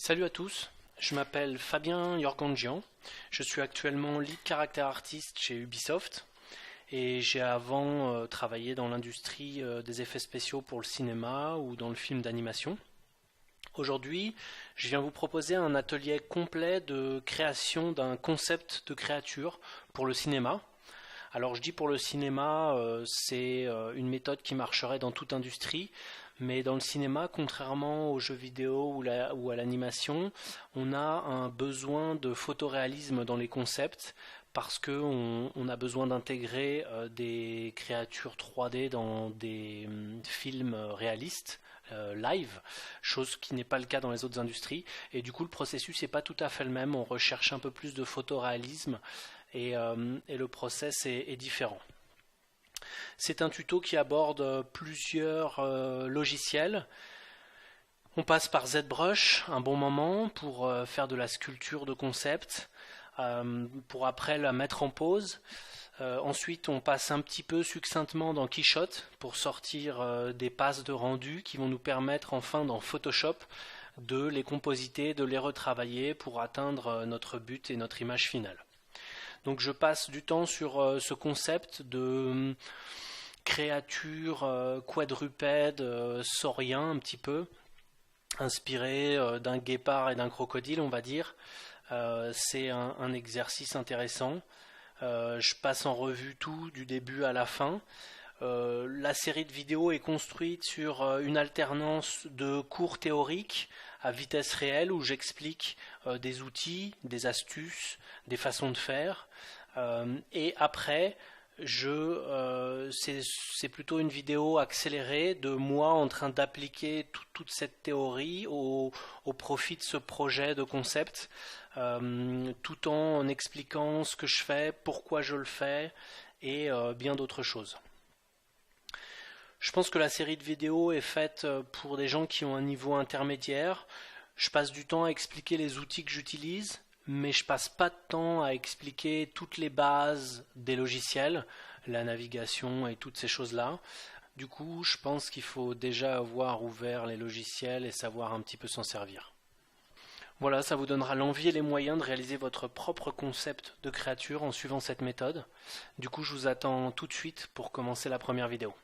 Salut à tous, je m'appelle Fabien Yorganjian, je suis actuellement lead character artist chez Ubisoft et j'ai avant travaillé dans l'industrie des effets spéciaux pour le cinéma ou dans le film d'animation. Aujourd'hui, je viens vous proposer un atelier complet de création d'un concept de créature pour le cinéma. Alors je dis pour le cinéma, c'est une méthode qui marcherait dans toute industrie, mais dans le cinéma, contrairement aux jeux vidéo ou à l'animation, on a un besoin de photoréalisme dans les concepts parce qu'on a besoin d'intégrer des créatures 3D dans des films réalistes. Live, chose qui n'est pas le cas dans les autres industries, et du coup le processus n'est pas tout à fait le même, on recherche un peu plus de photoréalisme et le process est différent. C'est un tuto qui aborde plusieurs logiciels. On passe par ZBrush un bon moment pour faire de la sculpture de concept, pour après la mettre en pause. Ensuite, on passe un petit peu succinctement dans Keyshot pour sortir des passes de rendu qui vont nous permettre enfin dans Photoshop de les compositer, de les retravailler pour atteindre notre but et notre image finale. Donc je passe du temps sur ce concept de créature quadrupède saurien un petit peu, inspiré d'un guépard et d'un crocodile on va dire. C'est un exercice intéressant. Je passe en revue tout du début à la fin. La série de vidéos est construite sur une alternance de cours théoriques à vitesse réelle où j'explique des outils, des astuces, des façons de faire. Et après, c'est plutôt une vidéo accélérée de moi en train d'appliquer toute cette théorie au profit de ce projet de concept, tout en expliquant ce que je fais, pourquoi je le fais et bien d'autres choses. Je pense que la série de vidéos est faite pour des gens qui ont un niveau intermédiaire. Je passe du temps à expliquer les outils que j'utilise, mais je passe pas de temps à expliquer toutes les bases des logiciels, la navigation et toutes ces choses-là. Du coup, je pense qu'il faut déjà avoir ouvert les logiciels et savoir un petit peu s'en servir. Voilà, ça vous donnera l'envie et les moyens de réaliser votre propre concept de créature en suivant cette méthode. Du coup, je vous attends tout de suite pour commencer la première vidéo.